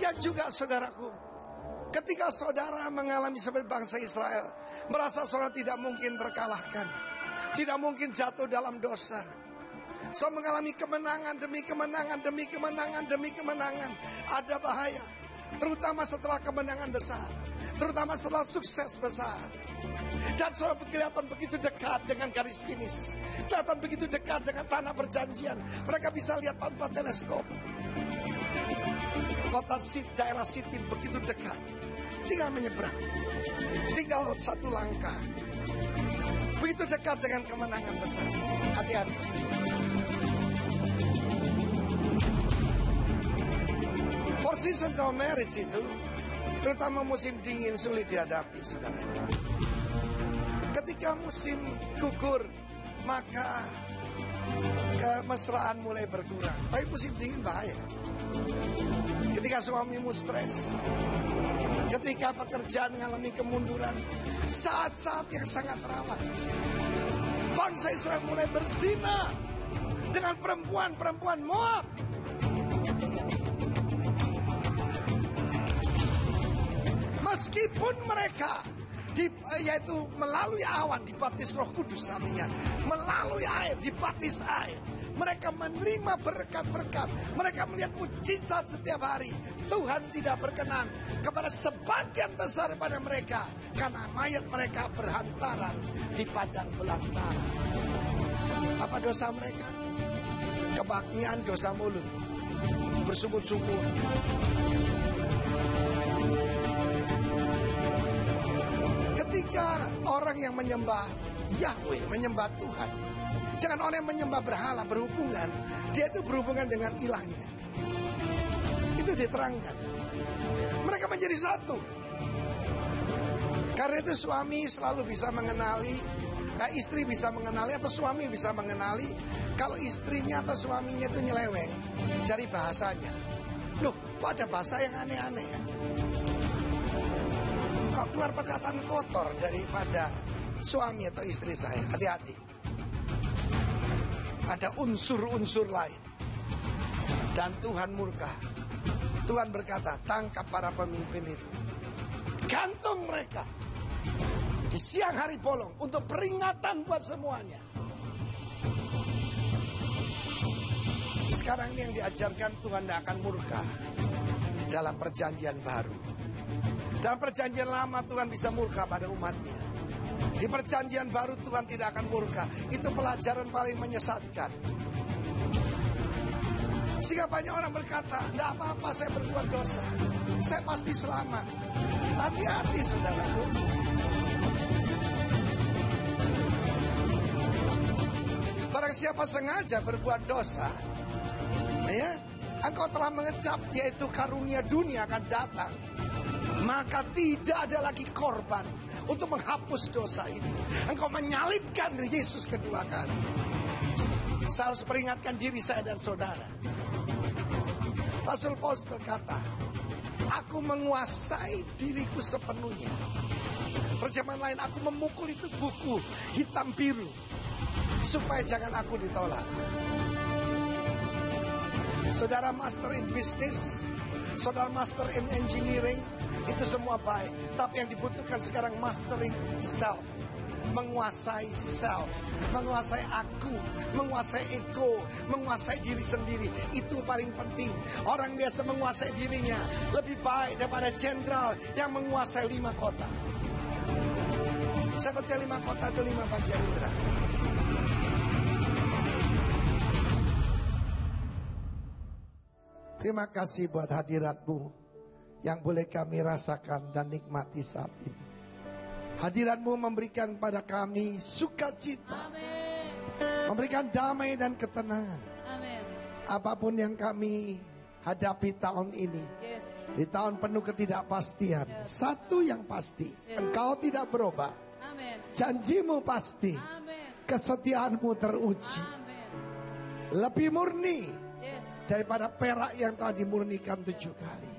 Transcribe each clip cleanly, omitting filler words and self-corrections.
Demikian juga saudaraku, ketika saudara mengalami seperti bangsa Israel, merasa saudara tidak mungkin terkalahkan, tidak mungkin jatuh dalam dosa, saudara mengalami kemenangan demi kemenangan demi kemenangan demi kemenangan, ada bahaya. Terutama setelah kemenangan besar, terutama setelah sukses besar, dan saudara kelihatan begitu dekat dengan garis finish, kelihatan begitu dekat dengan tanah perjanjian. Mereka bisa lihat tanpa teleskop. Kota daerah Sitim begitu dekat, tinggal menyeberang, tinggal satu langkah. Begitu dekat dengan kemenangan besar. Hati-hati. Four seasons of marriage itu, terutama musim dingin, sulit dihadapi, saudara. Ketika musim gugur, maka kemesraan mulai berkurang. Tapi musim dingin bahaya. Ketika suamimu stres, ketika pekerjaan mengalami kemunduran, saat-saat yang sangat rawan. Bangsa Israel mulai berzina dengan perempuan-perempuan Moab. Meskipun mereka yaitu melalui awan dibaptis Roh Kudus, artinya melalui air dibaptis air, mereka menerima berkat-berkat, mereka melihat mujizat setiap hari. Tuhan tidak berkenan kepada sebagian besar pada mereka, karena mayat mereka berhantaran di padang belantara. Apa dosa mereka? Kebaktian, dosa mulut, bersungguh-sungguh. Ketika orang yang menyembah Yahweh, menyembah Tuhan, dengan orang yang menyembah berhala berhubungan, dia itu berhubungan dengan ilahnya. Itu diterangkan. Mereka menjadi satu. Karena itu suami selalu bisa mengenali, istri bisa mengenali, atau suami bisa mengenali kalau istrinya atau suaminya itu nyeleweng dari bahasanya. Loh, kok ada bahasa yang aneh-aneh ya? Kok keluar perkataan kotor daripada suami atau istri saya? Hati-hati. Ada unsur-unsur lain. Dan Tuhan murka. Tuhan berkata, tangkap para pemimpin itu, gantung mereka di siang hari bolong untuk peringatan buat semuanya. Sekarang ini yang diajarkan, Tuhan tidak akan murka dalam perjanjian baru. Dalam perjanjian lama Tuhan bisa murka pada umatnya. Di perjanjian baru Tuhan tidak akan murka. Itu pelajaran paling menyesatkan. Sehingga banyak orang berkata, tidak apa-apa saya berbuat dosa, saya pasti selamat. Hati-hati saudaraku. Barang siapa sengaja berbuat dosa, ya, engkau telah mengecap, yaitu karunia dunia akan datang. Maka tidak ada lagi korban untuk menghapus dosa itu. Engkau menyalibkan Yesus kedua kali. Saya harus peringatkan diri saya dan saudara. Rasul Paulus berkata, aku menguasai diriku sepenuhnya. Terjemahan lain, aku memukul itu buku hitam biru, supaya jangan aku ditolak. Saudara master in business, saudara master in engineering, itu semua baik. Tapi yang dibutuhkan sekarang mastering self. Menguasai self, menguasai aku, menguasai ego, menguasai diri sendiri. Itu paling penting. Orang biasa menguasai dirinya lebih baik daripada jenderal yang menguasai 5 kota. Saya percaya 5 kota itu 5 pancaindera. Terima kasih buat hadiratmu yang boleh kami rasakan dan nikmati saat ini. Hadiratmu memberikan pada kami sukacita. Amin. Memberikan damai dan ketenangan. Amin. Apapun yang kami hadapi tahun ini, yes, di tahun penuh ketidakpastian, yes, satu yang pasti, yes, Engkau tidak berubah. Amin. Janjimu pasti. Amin. Kesetiaanmu teruji. Amin. Lebih murni, yes, daripada perak yang telah dimurnikan 7 kali.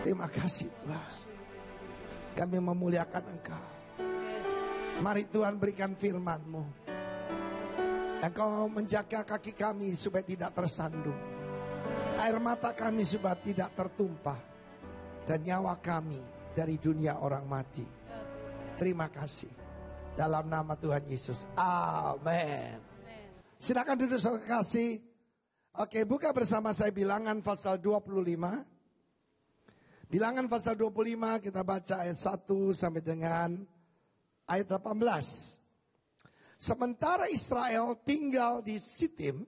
Terima kasih Tuhan. Kami memuliakan Engkau. Mari Tuhan berikan firman-Mu. Engkau menjaga kaki kami supaya tidak tersandung. Air mata kami supaya tidak tertumpah. Dan nyawa kami dari dunia orang mati. Terima kasih. Dalam nama Tuhan Yesus. Amin. Silakan duduk saudara kasih. Oke, buka bersama saya Bilangan pasal 25. Bilangan pasal 25 kita baca ayat 1 sampai dengan ayat 18. Sementara Israel tinggal di Sitim,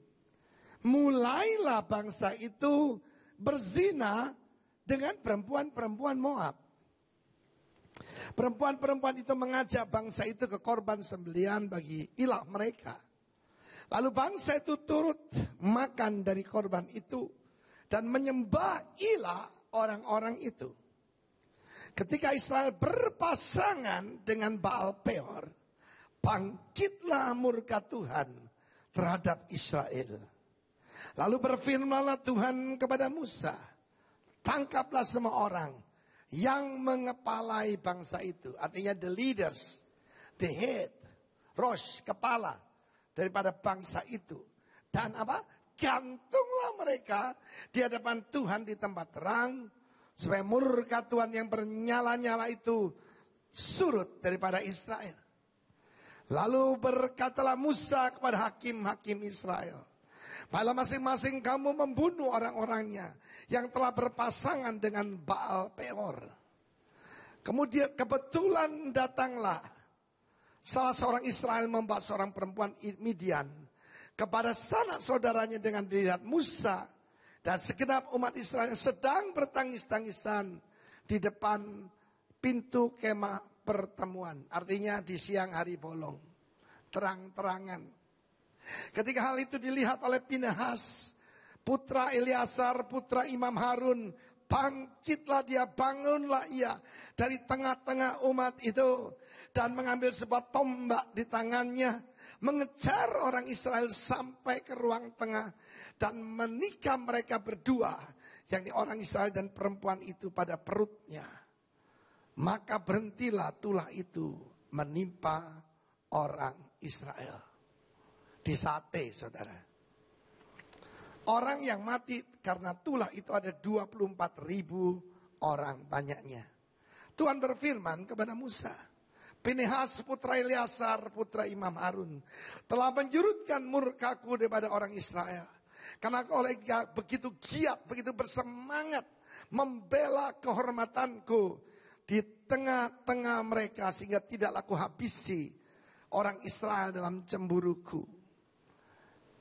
mulailah bangsa itu berzina dengan perempuan-perempuan Moab. Perempuan-perempuan itu mengajak bangsa itu ke korban sembelihan bagi ilah mereka. Lalu bangsa itu turut makan dari korban itu dan menyembah ilah orang-orang itu. Ketika Israel berpasangan dengan Baal Peor, bangkitlah murka Tuhan terhadap Israel. Lalu berfirmanlah Tuhan kepada Musa, tangkaplah semua orang yang mengepalai bangsa itu. Artinya the leaders, the head, Rosh, kepala daripada bangsa itu. Dan apa? Gantunglah mereka di hadapan Tuhan di tempat terang, supaya murka Tuhan yang bernyala-nyala itu surut daripada Israel. Lalu berkatalah Musa kepada hakim-hakim Israel, "Bila masing-masing kamu membunuh orang-orangnya yang telah berpasangan dengan Baal Peor." Kemudian kebetulan datanglah salah seorang Israel membawa seorang perempuan Midian kepada sanak saudaranya dengan dilihat Musa dan segenap umat Israel sedang bertangis-tangisan di depan pintu kemah pertemuan. Artinya di siang hari bolong, terang-terangan. Ketika hal itu dilihat oleh Pinehas, putra Eleazar, putra Imam Harun, bangkitlah dia, bangunlah ia dari tengah-tengah umat itu dan mengambil sebuah tombak di tangannya, mengejar orang Israel sampai ke ruang tengah dan menikam mereka berdua, yakni orang Israel dan perempuan itu pada perutnya. Maka berhentilah tulah itu menimpa orang Israel. Disate, saudara. Orang yang mati karena tulah itu ada 24.000 orang banyaknya. Tuhan berfirman kepada Musa, "Pinehas putra Eleazar putra Imam Harun telah menjurutkan murkaku daripada orang Israel. Karena mereka begitu giat, begitu bersemangat membela kehormatanku di tengah-tengah mereka, sehingga tidaklah kuhabisi orang Israel dalam cemburuku."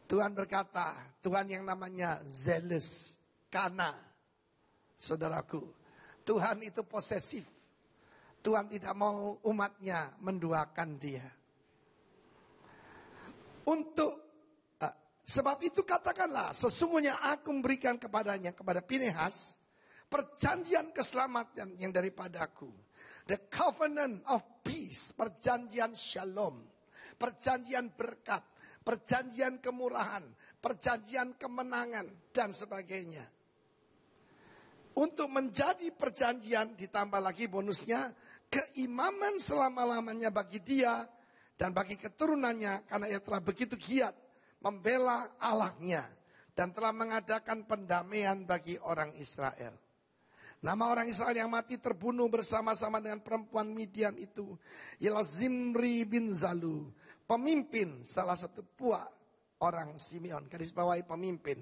Tuhan berkata, Tuhan yang namanya zealous, kana, saudaraku. Tuhan itu posesif. Tuhan tidak mau umatnya menduakan dia. Sebab itu katakanlah, sesungguhnya aku memberikan kepadanya, kepada Pinehas, perjanjian keselamatan yang daripadaku. The covenant of peace, perjanjian shalom, perjanjian berkat, perjanjian kemurahan, perjanjian kemenangan, dan sebagainya. Untuk menjadi perjanjian ditambah lagi bonusnya, keimaman selama-lamanya bagi dia dan bagi keturunannya, karena ia telah begitu giat membela Allahnya dan telah mengadakan pendamaian bagi orang Israel. Nama orang Israel yang mati terbunuh bersama-sama dengan perempuan Midian itu ialah Zimri bin Zalu, pemimpin salah satu puak orang Simeon. Garis bawahi pemimpin.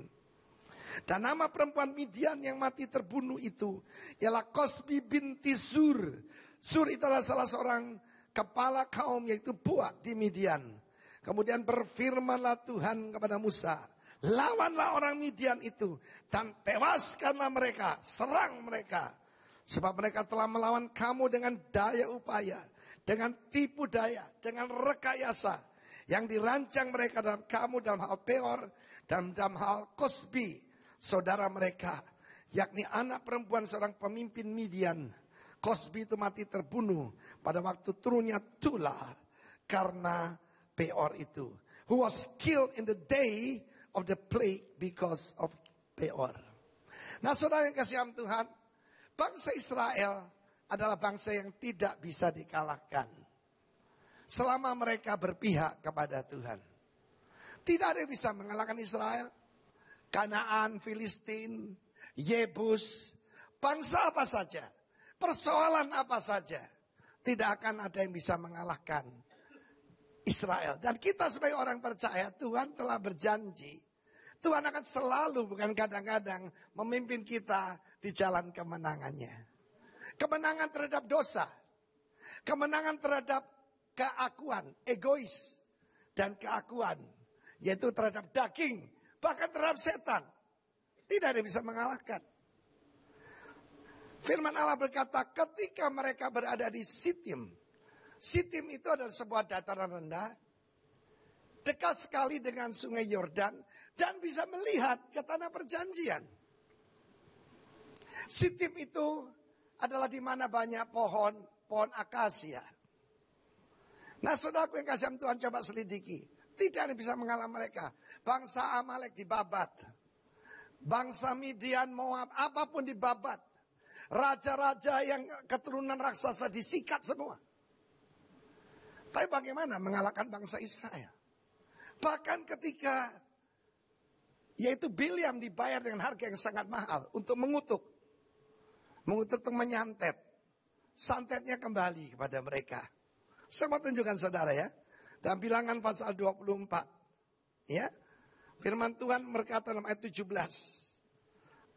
Dan nama perempuan Midian yang mati terbunuh itu ialah Kosbi binti Sur. Sur itu adalah salah seorang kepala kaum, yaitu puak di Midian. Kemudian berfirmanlah Tuhan kepada Musa, lawanlah orang Midian itu dan tewaskanlah mereka, serang mereka. Sebab mereka telah melawan kamu dengan daya upaya, dengan tipu daya, dengan rekayasa yang dirancang mereka dalam kamu dalam hal Peor dan dalam hal Kosbi, saudara mereka, yakni anak perempuan seorang pemimpin Midian. Kosbi itu mati terbunuh pada waktu turunnya tulah karena Peor itu. Who was killed in the day of the plague because of Peor. Nah, saudara yang kasih Tuhan, bangsa Israel adalah bangsa yang tidak bisa dikalahkan selama mereka berpihak kepada Tuhan. Tidak ada yang bisa mengalahkan Israel. Kanaan, Filistin, Yebus, bangsa apa saja, persoalan apa saja, tidak akan ada yang bisa mengalahkan Israel. Dan kita sebagai orang percaya, Tuhan telah berjanji, Tuhan akan selalu, bukan kadang-kadang, memimpin kita di jalan kemenangannya. Kemenangan terhadap dosa, kemenangan terhadap keakuan, egois, dan keakuan, yaitu terhadap daging, bahkan terhadap setan. Tidak ada yang bisa mengalahkan. Firman Allah berkata, ketika mereka berada di Sitim. Sitim itu adalah sebuah dataran rendah, dekat sekali dengan sungai Yordan, dan bisa melihat ke tanah perjanjian. Sitim itu adalah di mana banyak pohon akasia. Nah, saudaraku yang kasih Tuhan, coba selidiki. Tidak ada yang bisa mengalahkan mereka. Bangsa Amalek dibabat. Bangsa Midian, Moab, apapun dibabat. Raja-raja yang keturunan raksasa disikat semua. Tapi bagaimana mengalahkan bangsa Israel? Bahkan ketika, yaitu Bileam dibayar dengan harga yang sangat mahal untuk mengutuk. Mengutuk itu menyantet. Santetnya kembali kepada mereka. Saya mau tunjukkan saudara ya. Dalam Bilangan pasal 24. Ya. Firman Tuhan berkata dalam ayat 17.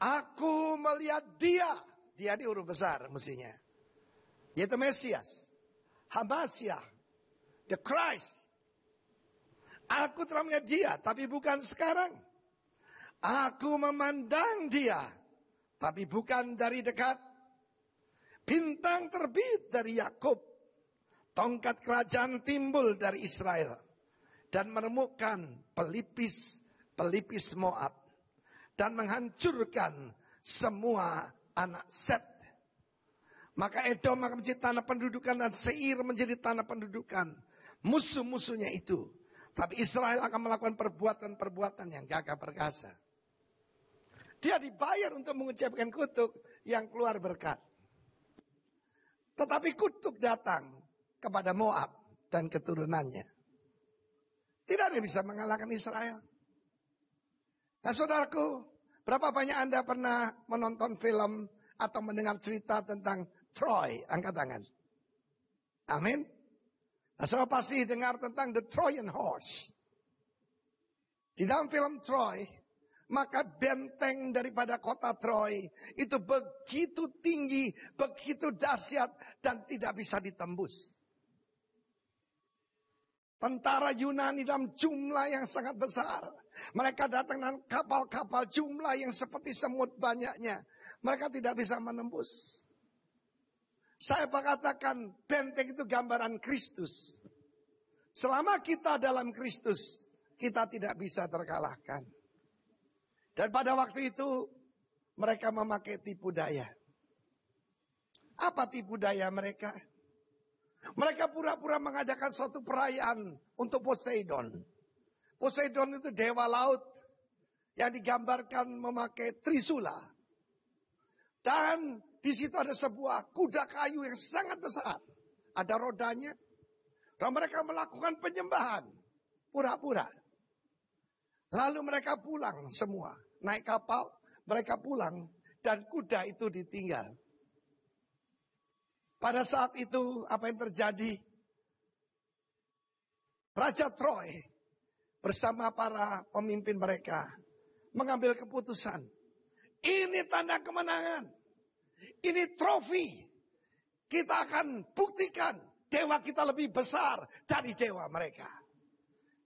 Aku melihat dia. Dia di huruf besar mestinya. Yaitu Mesias. Hamasyah. The Christ. Aku telah melihat dia. Tapi bukan sekarang. Aku memandang dia. Tapi bukan dari dekat. Bintang terbit dari Yakub. Tongkat kerajaan timbul dari Israel. Dan menemukan pelipis Moab. Dan menghancurkan semua anak Set. Maka Edom akan menjadi tanah pendudukan dan Seir menjadi tanah pendudukan. Musuh-musuhnya itu. Tapi Israel akan melakukan perbuatan-perbuatan yang gagah perkasa. Dia dibayar untuk mengucapkan kutuk yang keluar berkat. Tetapi kutuk datang kepada Moab dan keturunannya. Tidak ada yang bisa mengalahkan Israel. Nah saudaraku, berapa banyak Anda pernah menonton film atau mendengar cerita tentang Troy? Angkat tangan. Amin. Nah, saudara pasti dengar tentang The Trojan Horse. Di dalam film Troy, maka benteng daripada kota Troy itu begitu tinggi, begitu dahsyat dan tidak bisa ditembus. Tentara Yunani dalam jumlah yang sangat besar. Mereka datang dengan kapal-kapal jumlah yang seperti semut banyaknya. Mereka tidak bisa menembus. Saya katakan benteng itu gambaran Kristus. Selama kita dalam Kristus, kita tidak bisa terkalahkan. Dan pada waktu itu mereka memakai tipu daya. Apa tipu daya mereka? Mereka pura-pura mengadakan suatu perayaan untuk Poseidon. Poseidon itu dewa laut yang digambarkan memakai trisula. Dan di situ ada sebuah kuda kayu yang sangat besar. Ada rodanya. Dan mereka melakukan penyembahan. Pura-pura. Lalu mereka pulang semua. Naik kapal, mereka pulang. Dan kuda itu ditinggal. Pada saat itu apa yang terjadi? Raja Troy bersama para pemimpin mereka mengambil keputusan. Ini tanda kemenangan. Ini trofi. Kita akan buktikan dewa kita lebih besar dari dewa mereka.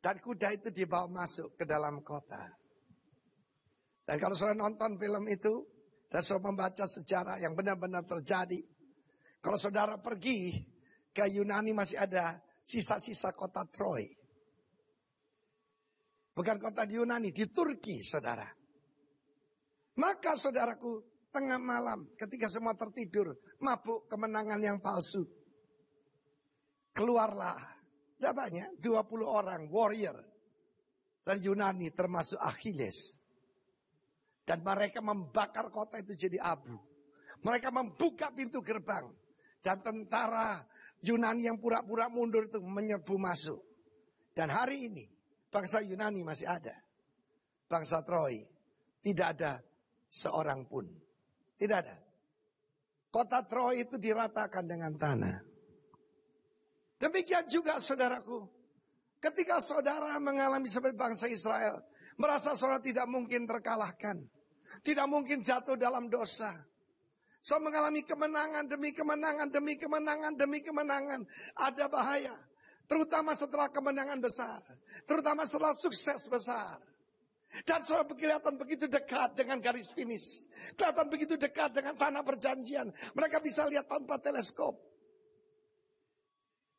Dan kuda itu dibawa masuk ke dalam kota. Dan kalau saudara nonton film itu dan saudara membaca sejarah yang benar-benar terjadi. Kalau saudara pergi ke Yunani masih ada sisa-sisa kota Troy. Bukan kota di Yunani, di Turki saudara. Maka saudaraku, tengah malam ketika semua tertidur, mabuk kemenangan yang palsu. Keluarlah, tidak banyak, 20 orang warrior dari Yunani termasuk Achilles. Dan mereka membakar kota itu jadi abu. Mereka membuka pintu gerbang. Dan tentara Yunani yang pura-pura mundur itu menyerbu masuk. Dan hari ini bangsa Yunani masih ada. Bangsa Troy Tidak ada seorang pun. Tidak ada. Kota Troy itu diratakan dengan tanah. Demikian juga saudaraku. Ketika saudara mengalami seperti bangsa Israel. Merasa saudara tidak mungkin terkalahkan. Tidak mungkin jatuh dalam dosa. So mengalami kemenangan demi kemenangan demi kemenangan demi kemenangan. Ada bahaya. Terutama setelah kemenangan besar. Terutama setelah sukses besar. Dan saudara kelihatan begitu dekat dengan garis finish. Kelihatan begitu dekat dengan tanah perjanjian. Mereka bisa lihat tanpa teleskop.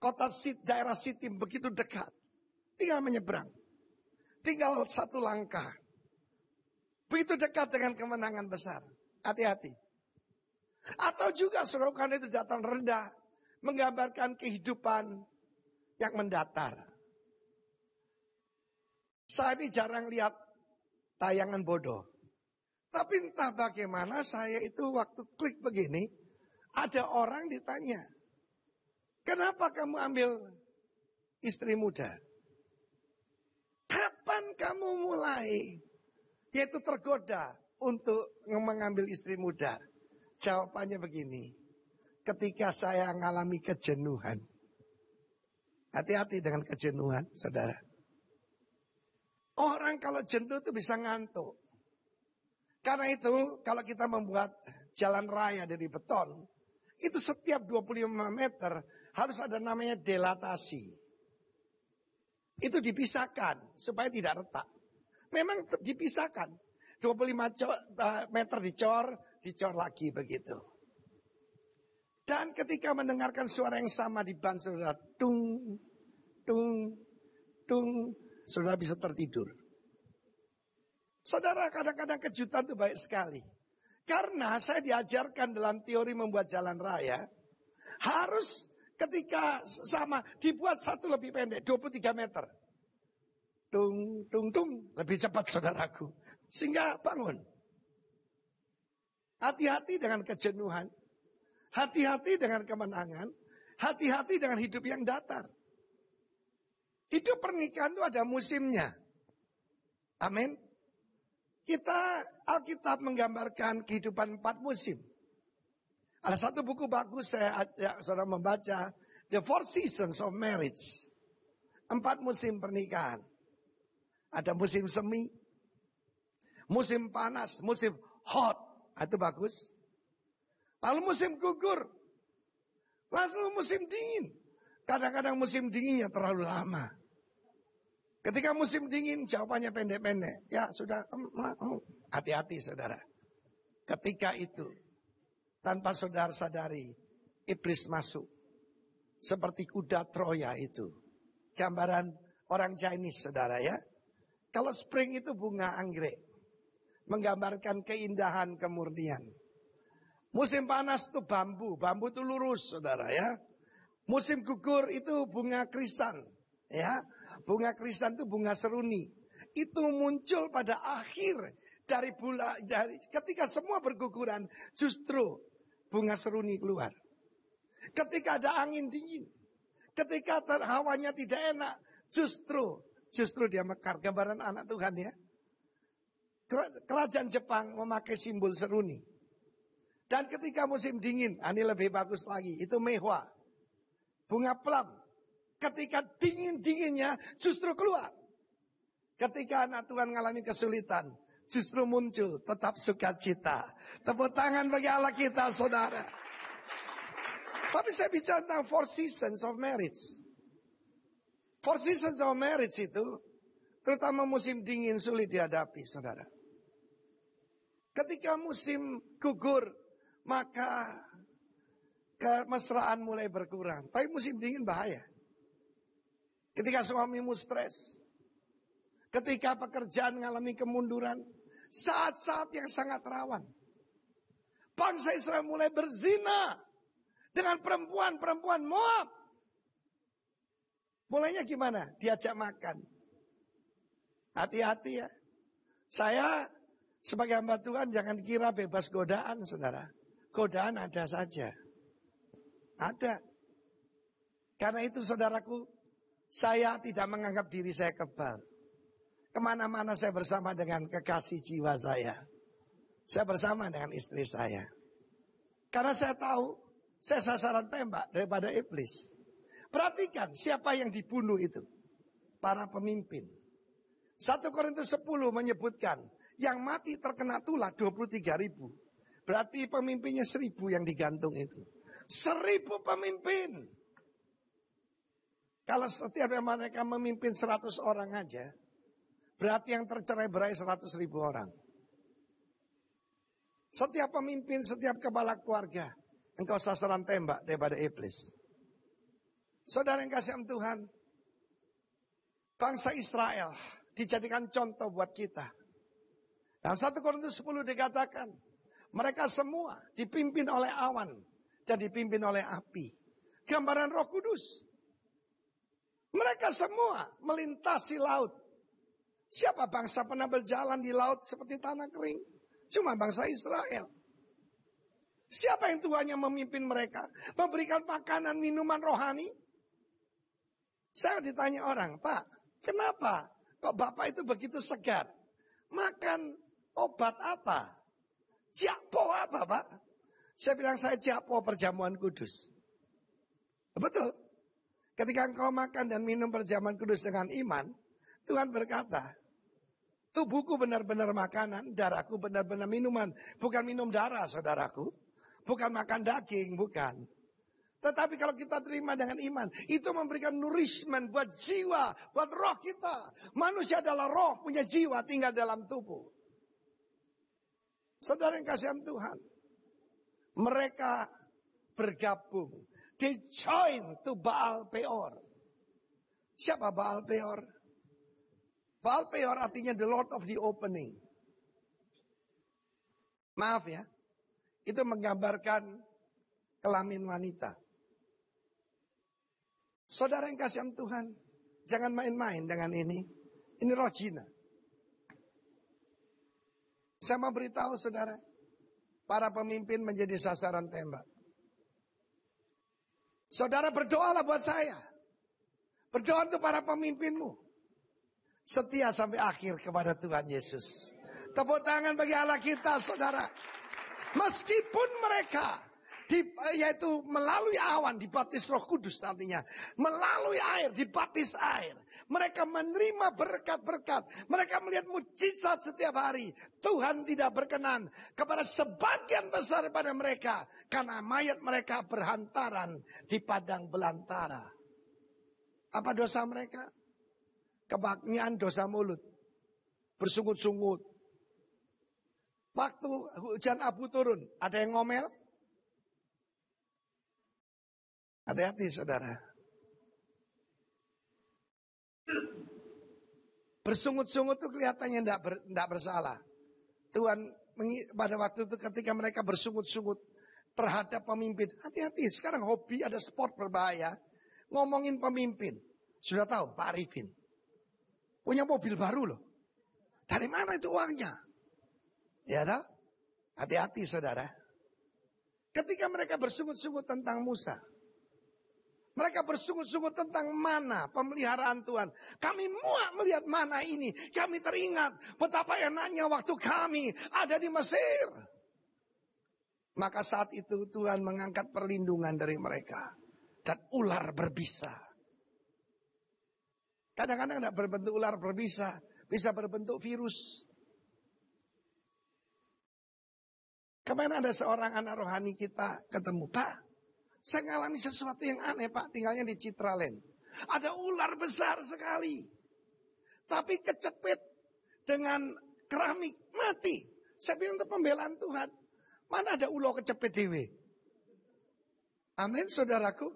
Kota daerah Sitim begitu dekat. Tinggal menyeberang. Tinggal satu langkah. Begitu dekat dengan kemenangan besar. Hati-hati. Atau juga saudara karena itu dataran rendah. Menggambarkan kehidupan yang mendatar. Saya ini jarang lihat tayangan bodoh. Tapi entah bagaimana saya itu waktu klik begini. Ada orang ditanya. Kenapa kamu ambil istri muda? Kapan kamu mulai? Yaitu tergoda untuk mengambil istri muda. Jawabannya begini. Ketika saya mengalami kejenuhan. Hati-hati dengan kejenuhan, saudara. Orang kalau jenuh itu bisa ngantuk. Karena itu kalau kita membuat jalan raya dari beton. Itu setiap 25 meter harus ada namanya delatasi. Itu dipisahkan supaya tidak retak. Memang dipisahkan. 25 meter dicor lagi begitu. Dan ketika mendengarkan suara yang sama di ban saudara, tung, tung, tung, saudara bisa tertidur. Saudara kadang-kadang kejutan itu baik sekali. Karena saya diajarkan dalam teori membuat jalan raya, harus ketika sama dibuat satu lebih pendek, 23 meter. Tung, tung, tung, lebih cepat saudaraku. Sehingga bangun. Hati-hati dengan kejenuhan. Hati-hati dengan kemenangan. Hati-hati dengan hidup yang datar. Hidup pernikahan itu ada musimnya. Amin. Alkitab menggambarkan kehidupan 4 musim. Ada satu buku bagus saya saudara membaca. The 4 Seasons of Marriage. 4 musim pernikahan. Ada musim semi. Musim panas. Musim hot. Itu bagus. Lalu musim gugur. Lalu musim dingin. Kadang-kadang musim dinginnya terlalu lama. Ketika musim dingin jawabannya pendek-pendek. Ya sudah, hati-hati saudara. Ketika itu, tanpa saudara sadari, iblis masuk. Seperti kuda Troya itu. Gambaran orang Chinese saudara ya. Kalau spring itu bunga anggrek. Menggambarkan keindahan kemurnian. Musim panas itu bambu. Bambu itu lurus saudara ya. Musim gugur itu bunga krisan. Ya. Bunga krisan itu bunga seruni. Itu muncul pada akhir dari ketika semua berguguran, justru bunga seruni keluar. Ketika ada angin dingin, ketika hawanya tidak enak, justru dia mekar. Gambaran anak Tuhan ya. Kerajaan Jepang memakai simbol seruni. Dan ketika musim dingin, ini lebih bagus lagi, itu mehua. Bunga plum. Ketika dingin-dinginnya justru keluar. Ketika anak Tuhan mengalami kesulitan, justru muncul tetap sukacita. Tepuk tangan bagi Allah kita, saudara. Tapi saya bicara tentang 4 seasons of marriage. 4 seasons of marriage itu, terutama musim dingin sulit dihadapi, saudara. Ketika musim gugur, maka kemesraan mulai berkurang. Tapi musim dingin bahaya. Ketika suamimu stres. Ketika pekerjaan mengalami kemunduran. Saat-saat yang sangat rawan. Bangsa Israel mulai berzina. Dengan perempuan-perempuan Moab. Mulainya gimana? Diajak makan. Hati-hati ya. Saya sebagai hamba Tuhan jangan kira bebas godaan saudara. Godaan ada saja. Ada. Karena itu saudaraku. Saya tidak menganggap diri saya kebal. Kemana-mana saya bersama dengan kekasih jiwa saya. Saya bersama dengan istri saya. Karena saya tahu, saya sasaran tembak daripada iblis. Perhatikan siapa yang dibunuh itu. Para pemimpin. 1 Korintus 10 menyebutkan, yang mati terkena tulah 23.000. Berarti pemimpinnya 1.000 yang digantung itu. 1.000 pemimpin. Kalau setiap mereka memimpin 100 orang aja, berarti yang tercerai-berai 100.000 orang. Setiap pemimpin, setiap kepala keluarga, engkau sasaran tembak daripada iblis. Saudara yang kasih Tuhan, bangsa Israel dijadikan contoh buat kita. Dalam 1 Korintus 10 dikatakan, mereka semua dipimpin oleh awan dan dipimpin oleh api. Gambaran Roh Kudus. Mereka semua melintasi laut. Siapa bangsa pernah berjalan di laut seperti tanah kering? Cuma bangsa Israel. Siapa yang Tuhannya memimpin mereka? Memberikan makanan, minuman rohani? Saya ditanya orang, Pak, kenapa kok Bapak itu begitu segar? Makan obat apa? Jakpo apa, Pak? Saya bilang, saya jakpo perjamuan kudus. Betul. Ketika engkau makan dan minum perjamuan kudus dengan iman, Tuhan berkata, tubuhku benar-benar makanan, darahku benar-benar minuman. Bukan minum darah, saudaraku. Bukan makan daging, bukan. Tetapi kalau kita terima dengan iman, itu memberikan nourishment buat jiwa, buat roh kita. Manusia adalah roh, punya jiwa, tinggal dalam tubuh. Saudara yang kasihan Tuhan, mereka bergabung. They join to Baal Peor. Siapa Baal Peor? Baal Peor artinya the Lord of the opening. Maaf ya, itu menggambarkan kelamin wanita. Saudara yang kasihan Tuhan, jangan main-main dengan ini. Ini roh jina. Saya mau beritahu saudara, para pemimpin menjadi sasaran tembak. Saudara berdoalah buat saya. Berdoa untuk para pemimpinmu. Setia sampai akhir kepada Tuhan Yesus. Tepuk tangan bagi Allah kita, saudara. Meskipun mereka, yaitu melalui awan dibaptis Roh Kudus artinya. Melalui air dibaptis air. Mereka menerima berkat-berkat. Mereka melihat mujizat setiap hari. Tuhan tidak berkenan kepada sebagian besar daripada mereka. Karena mayat mereka berhantaran di padang belantara. Apa dosa mereka? Kebaknian dosa mulut. Bersungut-sungut. Waktu hujan abu turun, ada yang ngomel? Hati-hati saudara. Bersungut-sungut itu kelihatannya tidak bersalah. Tuhan pada waktu itu ketika mereka bersungut-sungut terhadap pemimpin. Hati-hati, sekarang hobi ada sport berbahaya. Ngomongin pemimpin. Sudah tahu Pak Arifin. Punya mobil baru loh. Dari mana itu uangnya? Ya tahu? Hati-hati saudara. Ketika mereka bersungut-sungut tentang Musa. Mereka bersungut-sungut tentang mana pemeliharaan Tuhan. Kami muak melihat mana ini. Kami teringat betapa enaknya waktu kami ada di Mesir. Maka saat itu Tuhan mengangkat perlindungan dari mereka. Dan ular berbisa. Kadang-kadang tidak berbentuk ular berbisa. Bisa berbentuk virus. Kemarin ada seorang anak rohani kita ketemu. Pak, saya ngalami sesuatu yang aneh Pak. Tinggalnya di Citraland. Ada ular besar sekali. Tapi kecepit dengan keramik. Mati. Saya bilang untuk pembelaan Tuhan. Mana ada ulo kecepit dewe. Amin saudaraku.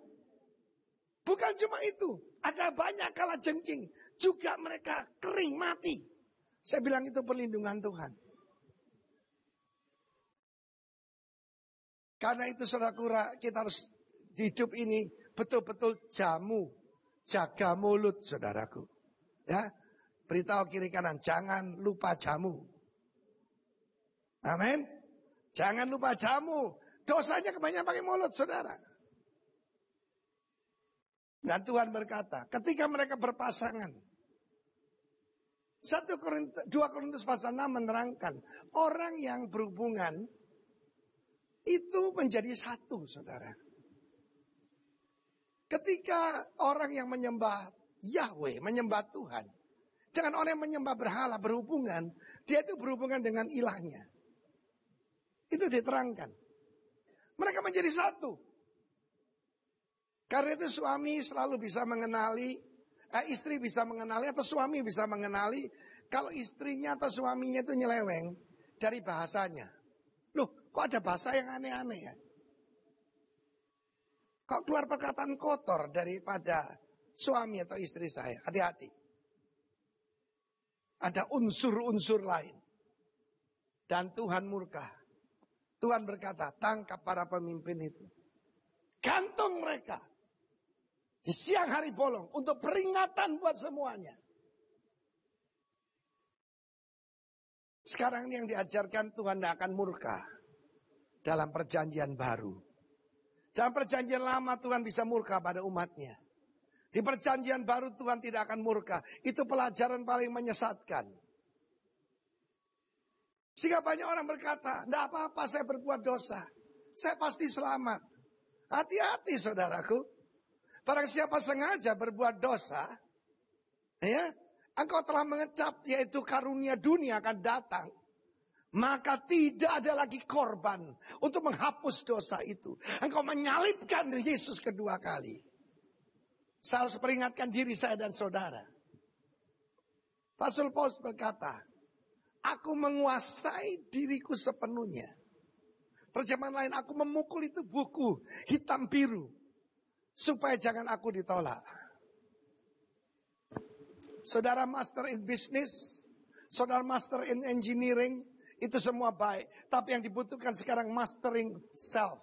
Bukan cuma itu. Ada banyak kalajengking. Juga mereka kering mati. Saya bilang itu perlindungan Tuhan. Karena itu saudaraku, kita harus hidup ini betul-betul jamu. Jaga mulut saudaraku. Ya, beritahu kiri kanan, jangan lupa jamu. Amin. Jangan lupa jamu. Dosanya kebanyakan pakai mulut saudara. Dan Tuhan berkata, ketika mereka berpasangan. 2 Korintus pasal 6 menerangkan, orang yang berhubungan itu menjadi satu, saudara. Ketika orang yang menyembah Yahweh, menyembah Tuhan, dengan orang yang menyembah berhala berhubungan, dia itu berhubungan dengan ilahnya. Itu diterangkan. Mereka menjadi satu. Karena itu suami selalu bisa mengenali, istri bisa mengenali atau suami bisa mengenali kalau istrinya atau suaminya itu nyeleweng dari bahasanya. Loh, kok ada bahasa yang aneh-aneh ya? Kok keluar perkataan kotor daripada suami atau istri saya? Hati-hati. Ada unsur-unsur lain. Dan Tuhan murka. Tuhan berkata, tangkap para pemimpin itu. Gantung mereka. Di siang hari bolong. Untuk peringatan buat semuanya. Sekarang ini yang diajarkan Tuhan tidak akan murka. Dalam perjanjian baru. Dalam perjanjian lama Tuhan bisa murka pada umatnya. Di perjanjian baru Tuhan tidak akan murka. Itu pelajaran paling menyesatkan. Sehingga banyak orang berkata, tidak apa-apa saya berbuat dosa. Saya pasti selamat. Hati-hati saudaraku. Barang siapa sengaja berbuat dosa, ya, engkau telah mengecap yaitu karunia dunia akan datang. Maka tidak ada lagi korban untuk menghapus dosa itu. Engkau menyalibkan Yesus kedua kali. Saya harus peringatkan diri saya dan saudara. Rasul Paulus berkata, aku menguasai diriku sepenuhnya. Terjemahan lain, aku memukul itu buku hitam biru. Supaya jangan aku ditolak. Saudara master in business, saudara master in engineering, itu semua baik. Tapi yang dibutuhkan sekarang mastering self.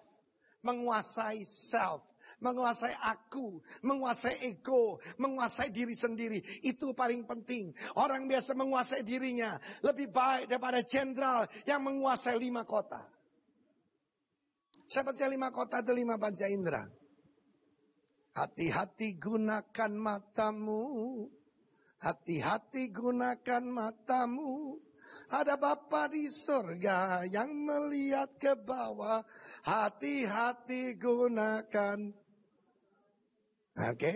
Menguasai self. Menguasai aku. Menguasai ego. Menguasai diri sendiri. Itu paling penting. Orang biasa menguasai dirinya. Lebih baik daripada jenderal yang menguasai 5 kota. Saya baca 5 kota itu 5 panca indera. Hati-hati gunakan matamu. Hati-hati gunakan matamu. Ada Bapa di surga yang melihat ke bawah. Hati-hati gunakan. Oke.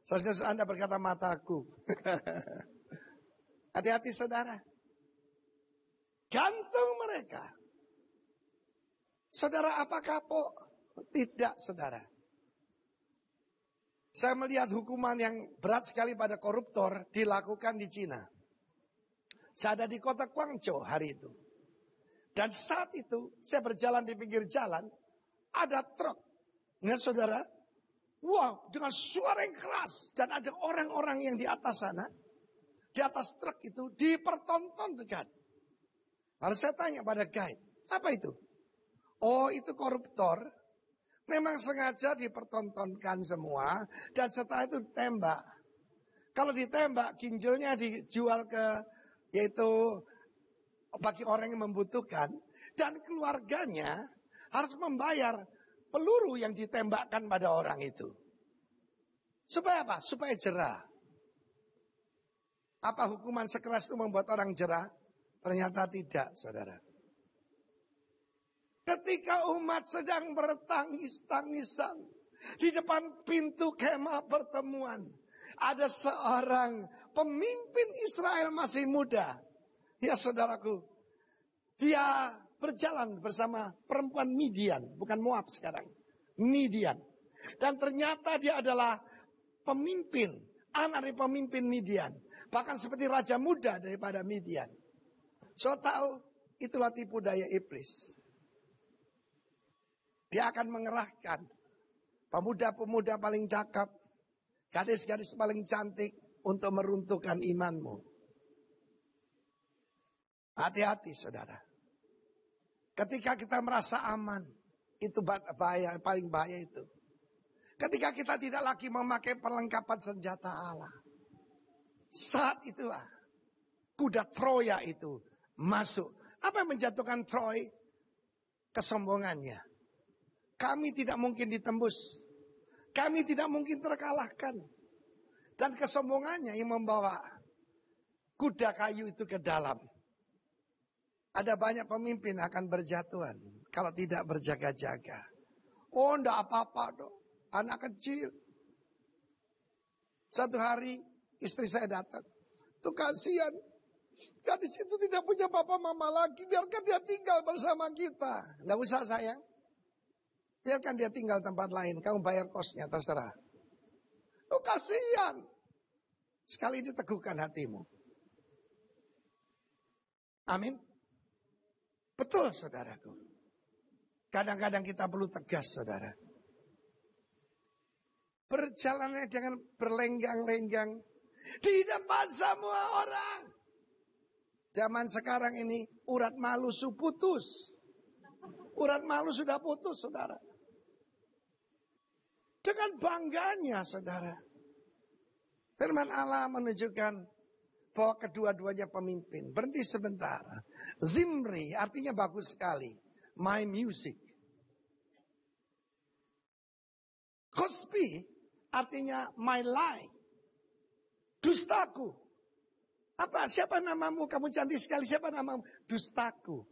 Seharusnya Anda berkata mataku. Hati-hati saudara. Gantung mereka. Saudara apa kapok? Tidak saudara. Saya melihat hukuman yang berat sekali pada koruptor dilakukan di Cina. Saya ada di kota Guangzhou hari itu. Dan saat itu saya berjalan di pinggir jalan. Ada truk. Ingat saudara? Wow, dengan suara yang keras. Dan ada orang-orang yang di atas sana. Di atas truk itu dipertontonkan. Lalu saya tanya pada guide. Apa itu? Oh itu koruptor. Memang sengaja dipertontonkan semua. Dan setelah itu ditembak. Kalau ditembak ginjalnya dijual ke, yaitu bagi orang yang membutuhkan. Dan keluarganya harus membayar peluru yang ditembakkan pada orang itu. Supaya apa? Supaya jerah. Apa hukuman sekeras itu membuat orang jerah? Ternyata tidak, saudara. Ketika umat sedang bertangis-tangisan di depan pintu kemah pertemuan, ada seorang pemimpin Israel masih muda. Ya saudaraku, dia berjalan bersama perempuan Midian, bukan Moab sekarang, Midian. Dan ternyata dia adalah pemimpin, anak dari pemimpin Midian. Bahkan seperti raja muda daripada Midian. So tahu, itulah tipu daya iblis. Dia akan mengerahkan pemuda-pemuda paling cakep, gadis-gadis paling cantik untuk meruntuhkan imanmu. Hati-hati saudara. Ketika kita merasa aman, itu bahaya, paling bahaya itu. Ketika kita tidak lagi memakai perlengkapan senjata Allah. Saat itulah kuda Troya itu masuk. Apa yang menjatuhkan Troy? Kesombongannya. Kami tidak mungkin ditembus. Kami tidak mungkin terkalahkan. Dan kesombongannya yang membawa kuda kayu itu ke dalam. Ada banyak pemimpin akan berjatuhan kalau tidak berjaga-jaga. Oh, enggak apa-apa dong. Anak kecil. Satu hari istri saya datang. Tuh kasihan. Gadis itu tidak punya papa mama lagi. Biarkan dia tinggal bersama kita. Enggak usah sayang. Biarkan dia tinggal tempat lain. Kamu bayar kosnya, terserah. Oh, kasihan. Sekali ini teguhkan hatimu. Amin. Betul, saudaraku. Kadang-kadang kita perlu tegas, saudara. Berjalannya jangan berlenggang-lenggang di depan semua orang. Zaman sekarang ini urat malu putus. Urat malu sudah putus, saudara. Dengan bangganya, saudara. Firman Allah menunjukkan bahwa kedua-duanya pemimpin. Berhenti sebentar. Zimri artinya bagus sekali. My music. Cosby artinya my lie. Dustaku. Apa? Siapa namamu? Kamu cantik sekali. Siapa namamu? Dustaku.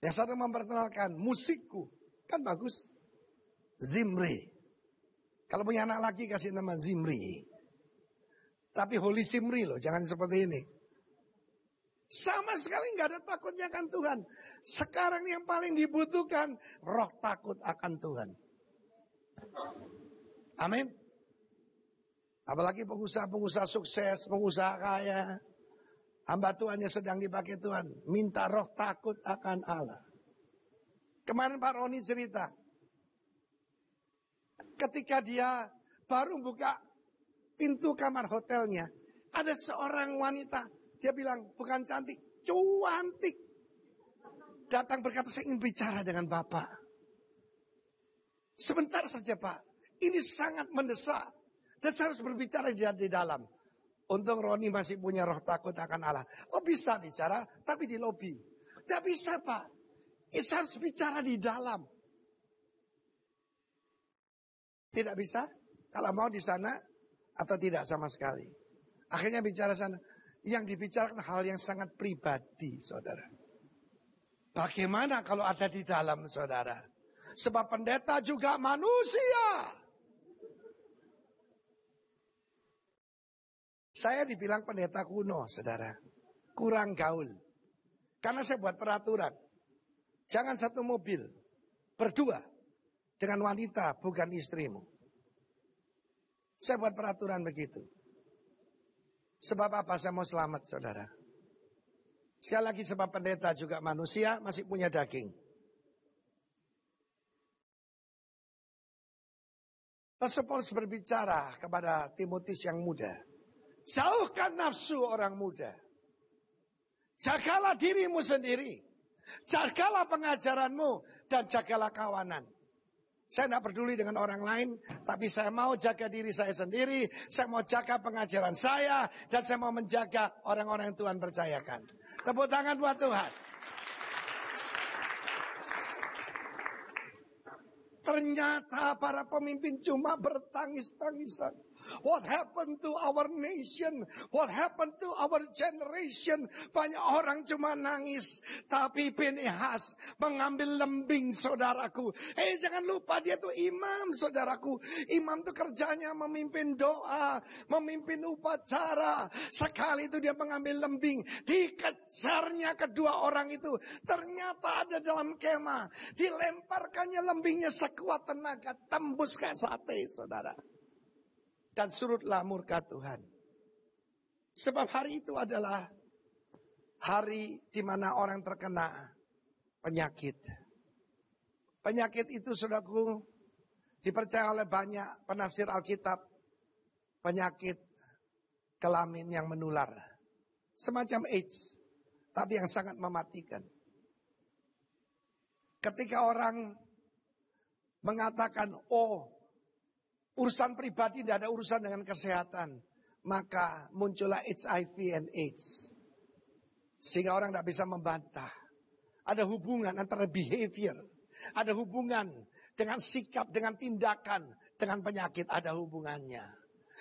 Yang satu memperkenalkan musikku. Kan bagus. Zimri. Kalau punya anak lagi kasih nama Zimri. Tapi Holy Zimri loh, jangan seperti ini. Sama sekali nggak ada takutnya akan Tuhan. Sekarang yang paling dibutuhkan roh takut akan Tuhan. Amin. Apalagi pengusaha-pengusaha sukses, pengusaha kaya. Hamba Tuhannya sedang dipakai Tuhan. Minta roh takut akan Allah. Kemarin Pak Roni cerita. Ketika dia baru buka pintu kamar hotelnya, ada seorang wanita, dia bilang, bukan cantik, cuantik. Datang berkata, saya ingin bicara dengan Bapak. Sebentar saja Pak, ini sangat mendesak. Dan saya harus berbicara di dalam. Untung Roni masih punya roh takut akan Allah. Oh bisa bicara, tapi di lobi. Tidak bisa Pak, saya harus bicara di dalam. Tidak bisa, kalau mau di sana, atau tidak sama sekali. Akhirnya bicara sana. Yang dibicarakan hal yang sangat pribadi, saudara. Bagaimana kalau ada di dalam, saudara? Sebab pendeta juga manusia. Saya dibilang pendeta kuno, saudara. Kurang gaul. Karena saya buat peraturan. Jangan satu mobil. Berdua. Dengan wanita, bukan istrimu. Saya buat peraturan begitu. Sebab apa? Saya mau selamat, saudara. Sekali lagi sebab pendeta juga manusia, masih punya daging. Rasul Paulus berbicara kepada Timotius yang muda. Jauhkan nafsu orang muda. Jagalah dirimu sendiri. Jagalah pengajaranmu dan jagalah kawanan. Saya tidak peduli dengan orang lain, tapi saya mau jaga diri saya sendiri, saya mau jaga pengajaran saya, dan saya mau menjaga orang-orang yang Tuhan percayakan. Tepuk tangan buat Tuhan. Ternyata para pemimpin cuma bertangis-tangisan. What happened to our nation? What happened to our generation? Banyak orang cuma nangis. Tapi Pinehas mengambil lembing, saudaraku. Jangan lupa dia tuh imam, saudaraku. Imam tuh kerjanya memimpin doa, memimpin upacara. Sekali itu dia mengambil lembing. Dikejarnya kedua orang itu. Ternyata ada dalam kemah. Dilemparkannya lembingnya sekuat tenaga. Tembus kayak sate, saudara. Dan surutlah murka Tuhan. Sebab hari itu adalah hari di mana orang terkena penyakit. Penyakit itu, saudaraku, dipercaya oleh banyak penafsir Alkitab. Penyakit kelamin yang menular. Semacam AIDS. Tapi yang sangat mematikan. Ketika orang mengatakan, oh, urusan pribadi tidak ada urusan dengan kesehatan. Maka muncullah HIV and AIDS. Sehingga orang tidak bisa membantah. Ada hubungan antara behavior. Ada hubungan dengan sikap, dengan tindakan, dengan penyakit. Ada hubungannya.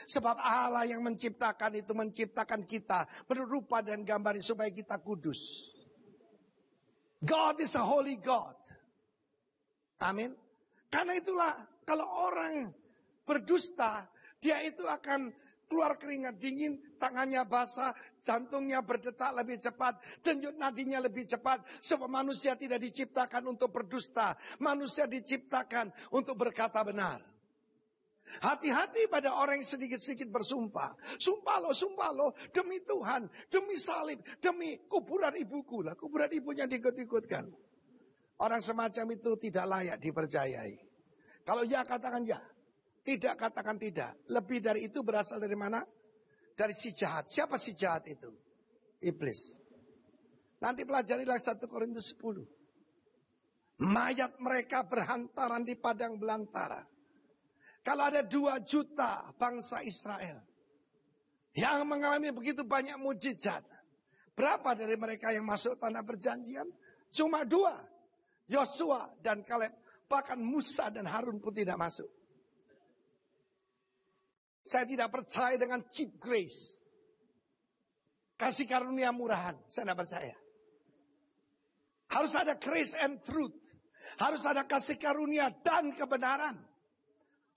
Sebab Allah yang menciptakan itu menciptakan kita menurut rupa dan gambar supaya kita kudus. God is a holy God. Amin. Karena itulah kalau orang berdusta, dia itu akan keluar keringat dingin, tangannya basah, jantungnya berdetak lebih cepat, denyut nadinya lebih cepat. Sebab manusia tidak diciptakan untuk berdusta, manusia diciptakan untuk berkata benar. Hati-hati pada orang yang sedikit-sedikit bersumpah. Sumpah lo, demi Tuhan, demi salib, demi kuburan ibuku lah. Kuburan ibunya diikut-ikutkan. Orang semacam itu tidak layak dipercayai. Kalau ya katakan ya, tidak katakan tidak. Lebih dari itu berasal dari mana? Dari si jahat. Siapa si jahat itu? Iblis. Nanti pelajarilah 1 Korintus 10. Mayat mereka berhantaran di padang belantara. Kalau ada 2 juta bangsa Israel yang mengalami begitu banyak mujizat, berapa dari mereka yang masuk tanah perjanjian? Cuma 2, Yosua dan Kaleb. Bahkan Musa dan Harun pun tidak masuk. Saya tidak percaya dengan cheap grace, kasih karunia murahan. Saya tidak percaya. Harus ada grace and truth. Harus ada kasih karunia dan kebenaran.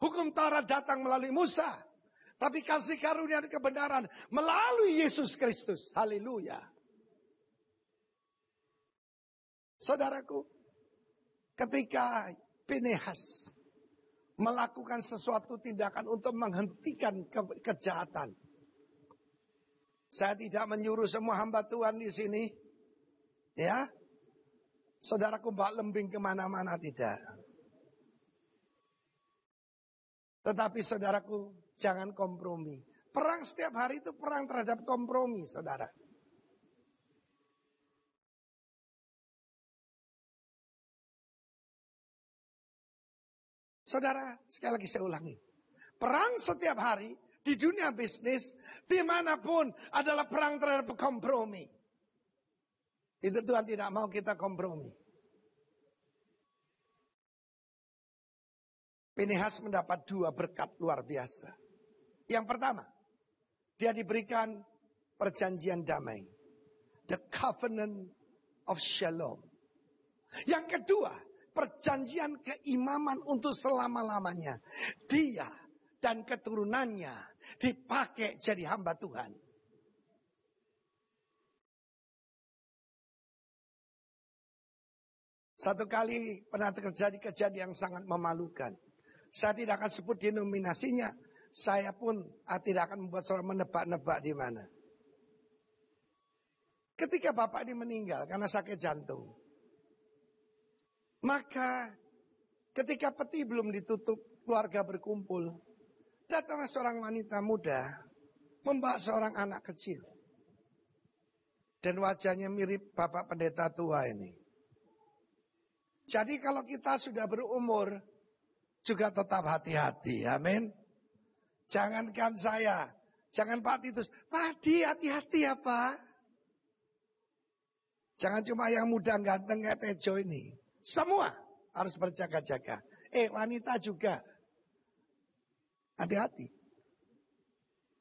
Hukum Taurat datang melalui Musa. Tapi kasih karunia dan kebenaran melalui Yesus Kristus. Haleluya. Saudaraku, ketika Pinehas melakukan sesuatu tindakan untuk menghentikan kejahatan. Saya tidak menyuruh semua hamba Tuhan di sini. Ya. Saudaraku bak lembing kemana-mana tidak. Tetapi saudaraku, jangan kompromi. Perang setiap hari itu perang terhadap kompromi, saudara. Saudara, sekali lagi saya ulangi. Perang setiap hari di dunia bisnis, dimanapun adalah perang terhadap kompromi. Itu Tuhan tidak mau kita kompromi. Pinehas mendapat 2 berkat luar biasa. Yang pertama, dia diberikan perjanjian damai. The covenant of shalom. Yang kedua, perjanjian keimaman untuk selama-lamanya. Dia dan keturunannya dipakai jadi hamba Tuhan. Satu kali pernah terjadi kejadian yang sangat memalukan. Saya tidak akan sebut denominasinya. Saya pun tidak akan membuat saudara menebak-nebak di mana. Ketika bapak ini meninggal karena sakit jantung. Maka ketika peti belum ditutup, keluarga berkumpul. Datanglah seorang wanita muda membawa seorang anak kecil. Dan wajahnya mirip bapak pendeta tua ini. Jadi kalau kita sudah berumur, juga tetap hati-hati. Amin. Jangankan saya, jangan Pak Titus. Pak Di, hati-hati ya Pak. Jangan cuma yang muda ganteng kayak Tejo ini. Semua harus berjaga-jaga. Wanita juga. Hati-hati.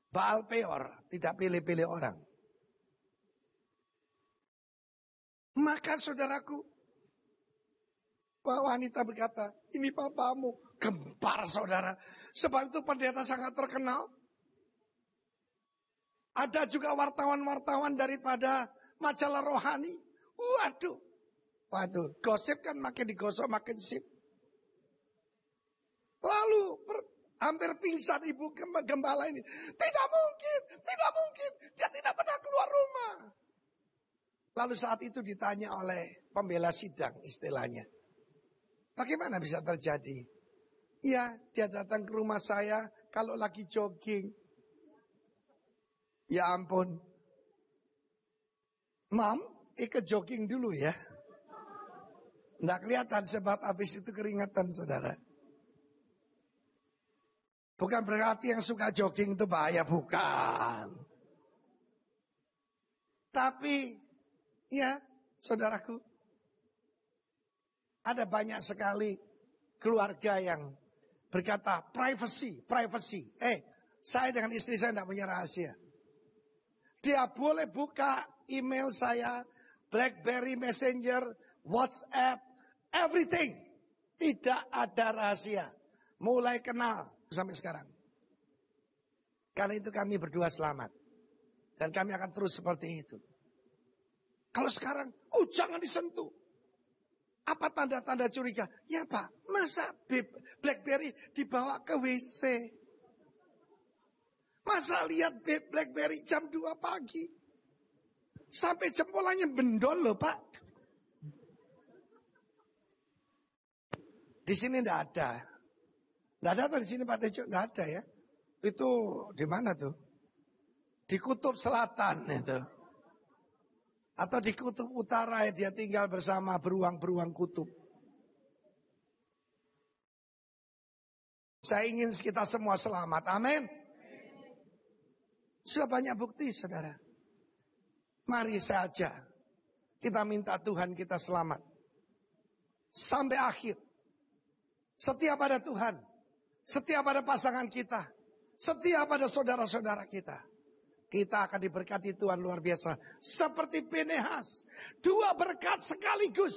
Baal Peor tidak pilih-pilih orang. Maka saudaraku, wanita berkata, ini papamu. Gempar saudara. Sebab itu pendeta sangat terkenal. Ada juga wartawan-wartawan daripada majalah rohani. Waduh, gosip kan makin digosok makin sip. Lalu hampir pingsan ibu gembala ini. Tidak mungkin. Dia tidak pernah keluar rumah. Lalu saat itu ditanya oleh pembela sidang istilahnya. Bagaimana bisa terjadi? Ya, dia datang ke rumah saya kalau lagi jogging. Ya ampun. Mam, ikut jogging dulu ya. Nggak kelihatan sebab habis itu keringatan saudara. Bukan berarti yang suka jogging itu bahaya, bukan. Tapi, ya saudaraku. Ada banyak sekali keluarga yang berkata privacy. Saya dengan istri saya tidak punya rahasia. Dia boleh buka email saya, BlackBerry Messenger, WhatsApp, everything. Tidak ada rahasia. Mulai kenal sampai sekarang. Karena itu kami berdua selamat. Dan kami akan terus seperti itu. Kalau sekarang, jangan disentuh. Apa tanda-tanda curiga? Ya Pak, masa BlackBerry dibawa ke WC? Masa lihat BlackBerry jam 2 pagi? Sampai jempolannya bendol loh Pak. Di sini tidak ada. Tidak ada atau di sini Pak Tejo? Tidak ada ya. Itu di mana tuh? Di kutub selatan itu. Atau di kutub utara ya, dia tinggal bersama beruang-beruang kutub. Saya ingin kita semua selamat. Amin. Sudah banyak bukti saudara. Mari saja kita minta Tuhan kita selamat. Sampai akhir. Setia pada Tuhan. Setia pada pasangan kita. Setia pada saudara-saudara kita. Kita akan diberkati Tuhan luar biasa. Seperti Pinehas. 2 berkat sekaligus.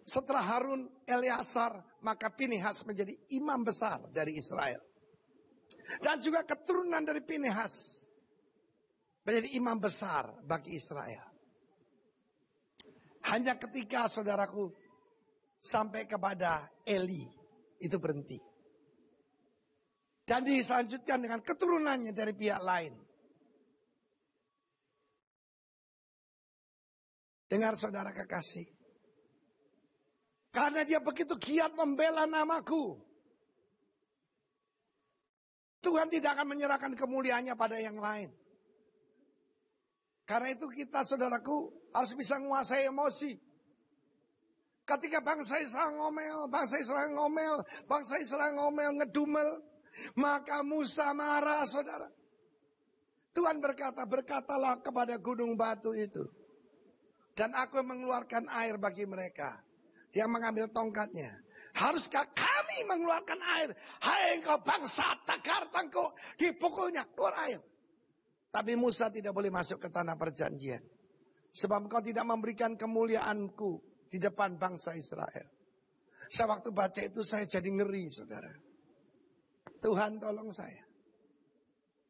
Setelah Harun, Eleazar, maka Pinehas menjadi imam besar dari Israel. Dan juga keturunan dari Pinehas menjadi imam besar bagi Israel. Hanya ketika saudaraku sampai kepada Eli itu berhenti. Dan diselanjutkan dengan keturunannya dari pihak lain. Dengar saudara kekasih. Karena dia begitu giat membela namaku. Tuhan tidak akan menyerahkan kemuliaannya pada yang lain. Karena itu kita saudaraku harus bisa menguasai emosi. Ketika bangsa Israel ngomel, ngedumel. Maka Musa marah saudara. Tuhan berkata, berkatalah kepada gunung batu itu. Dan aku mengeluarkan air bagi mereka. Dia mengambil tongkatnya. Haruskah kami mengeluarkan air? Hai engkau bangsa tegar tengkuk. Dipukulnya keluar air. Tapi Musa tidak boleh masuk ke tanah perjanjian. Sebab engkau tidak memberikan kemuliaanku di depan bangsa Israel. Saya waktu baca itu saya jadi ngeri saudara. Tuhan tolong saya.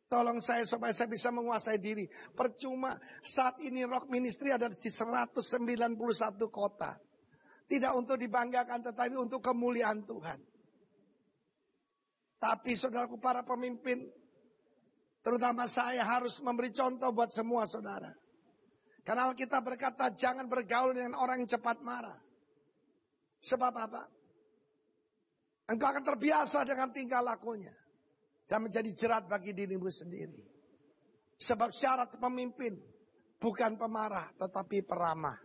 Tolong saya supaya saya bisa menguasai diri. Percuma saat ini Rock Ministry ada di 191 kota. Tidak untuk dibanggakan tetapi untuk kemuliaan Tuhan. Tapi saudaraku para pemimpin. Terutama saya harus memberi contoh buat semua saudara. Karena Alkitab berkata jangan bergaul dengan orang yang cepat marah. Sebab apa? Engkau akan terbiasa dengan tingkah lakunya. Dan menjadi jerat bagi dirimu sendiri. Sebab syarat pemimpin bukan pemarah tetapi peramah.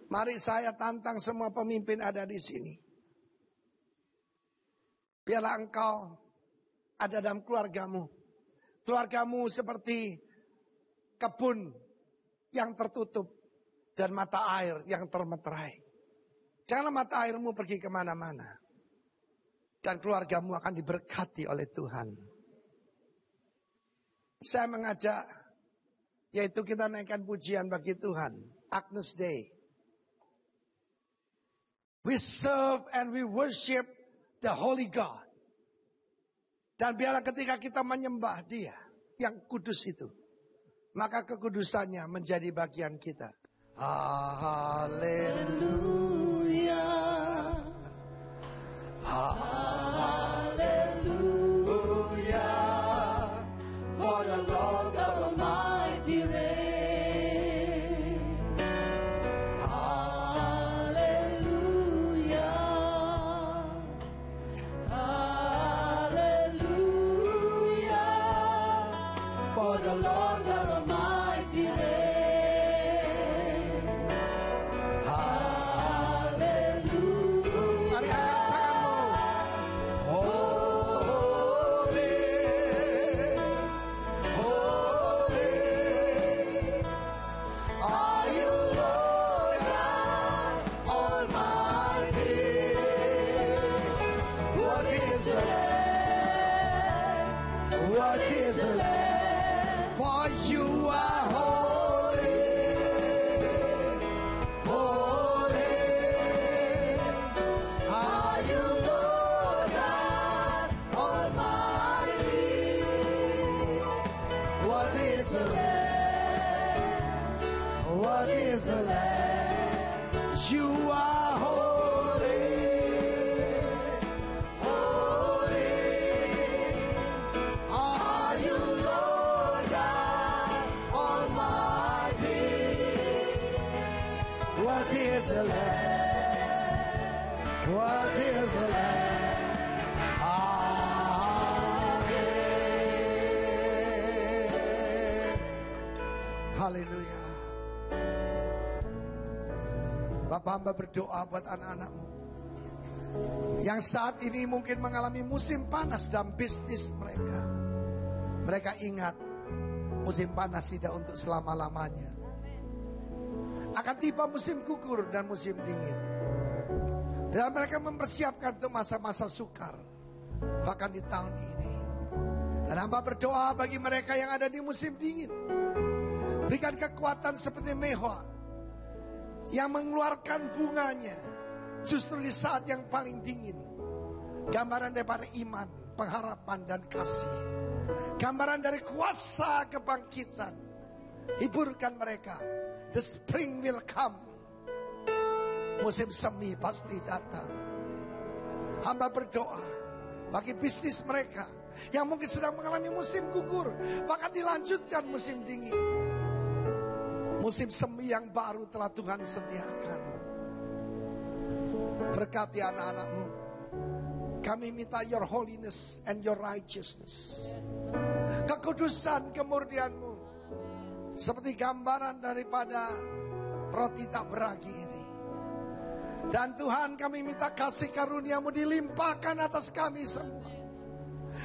Mari saya tantang semua pemimpin ada di sini. Biarlah engkau ada dalam keluargamu. Keluargamu seperti kebun yang tertutup dan mata air yang termeterai. Janganlah mata airmu pergi kemana-mana. Dan keluargamu akan diberkati oleh Tuhan. Saya mengajak, yaitu kita naikkan pujian bagi Tuhan. Agnus Dei. We serve and we worship the Holy God. Dan biarlah ketika kita menyembah Dia yang kudus itu. Maka kekudusannya menjadi bagian kita. Haleluya. Haleluya. For the Lord God Almighty reign. Haleluya. Haleluya. For the Lord God Almighty reign. Haleluya. Mari angkat tanganmu. is the Lamb? For you are holy, holy. Are you Lord God Almighty? What is the Lamb? What is the Lamb? You are holy, holy. Are you Lord God Almighty? What is the Lamb? What is the Lamb? Amen. Haleluya. Bapak hamba berdoa buat anak-anakmu yang saat ini mungkin mengalami musim panas dalam bisnis mereka. Mereka ingat musim panas tidak untuk selama-lamanya. Akan tiba musim gugur dan musim dingin. Dan mereka mempersiapkan untuk masa-masa sukar, bahkan di tahun ini. Dan hamba berdoa bagi mereka yang ada di musim dingin, berikan kekuatan seperti mehwa yang mengeluarkan bunganya justru di saat yang paling dingin. Gambaran daripada iman, pengharapan dan kasih. Gambaran dari kuasa kebangkitan. Hiburkan mereka. The spring will come. Musim semi pasti datang. Hamba berdoa bagi bisnis mereka yang mungkin sedang mengalami musim gugur, bahkan dilanjutkan musim dingin. Musim semi yang baru telah Tuhan sediakan. Berkati anak-anakmu. Kami minta your holiness and your righteousness. Kekudusan, kemurnianmu. Seperti gambaran daripada roti tak beragi ini. Dan Tuhan, kami minta kasih karuniamu dilimpahkan atas kami semua.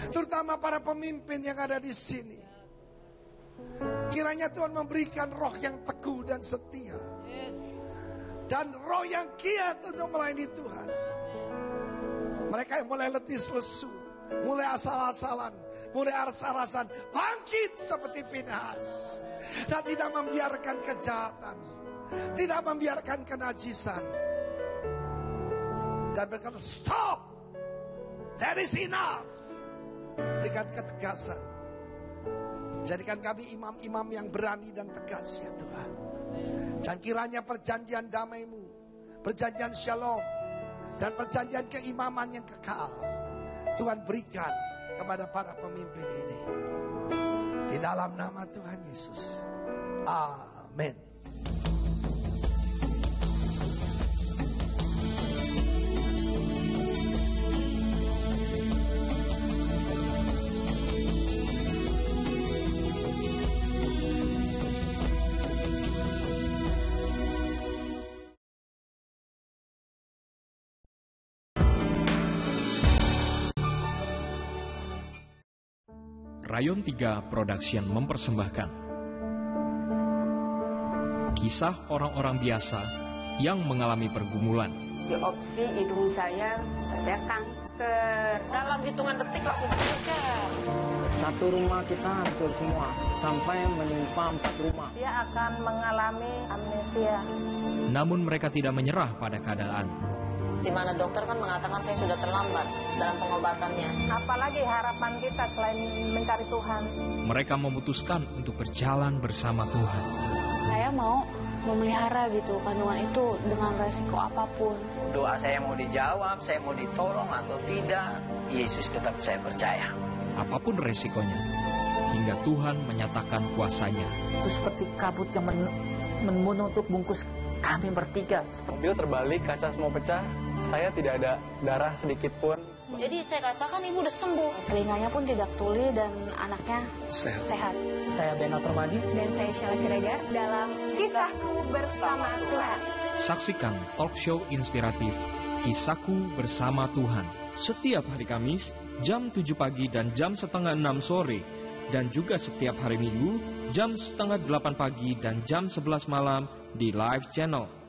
Terutama para pemimpin yang ada di sini. Kiranya Tuhan memberikan roh yang teguh dan setia. Dan roh yang giat untuk melayani Tuhan. Mereka yang mulai letih lesu, mulai asal-asalan, mulai rasa-rasan, bangkit seperti Pinhas. Dan tidak membiarkan kejahatan, tidak membiarkan kenajisan. Dan berkata, stop, that is enough. Berikan ketegasan. Jadikan kami imam-imam yang berani dan tegas ya Tuhan. Dan kiranya perjanjian damai-Mu, perjanjian shalom, dan perjanjian keimaman yang kekal Tuhan berikan kepada para pemimpin ini. Di dalam nama Tuhan Yesus. Amin. Rayon 3 Production mempersembahkan kisah orang-orang biasa yang mengalami pergumulan. Biopsi hidung saya ada kanker. Dalam hitungan detik langsung kanker. Satu rumah kita hancur semua, sampai menimpa 4 rumah. Dia akan mengalami amnesia. Namun mereka tidak menyerah pada keadaan. Di mana dokter kan mengatakan saya sudah terlambat dalam pengobatannya. Apalagi harapan kita selain mencari Tuhan. Mereka memutuskan untuk berjalan bersama Tuhan. Saya mau memelihara gitu kandungan itu dengan resiko apapun. Doa saya mau dijawab, saya mau ditolong atau tidak, Yesus tetap saya percaya. Apapun resikonya, hingga Tuhan menyatakan kuasanya. Itu seperti kabut yang menutup bungkus kami bertiga. Mobil terbalik, kaca semua pecah, saya tidak ada darah sedikit pun. Jadi saya katakan ibu udah sembuh. Telinganya pun tidak tuli dan anaknya sehat. Saya Beno Permadi. Dan saya Sheila Siregar dalam Kisahku Bersama Tuhan. Saksikan talk show inspiratif Kisahku Bersama Tuhan setiap hari Kamis jam 7 pagi dan jam setengah 6 sore. Dan juga setiap hari Minggu jam setengah 8 pagi dan jam 11 malam di Live Channel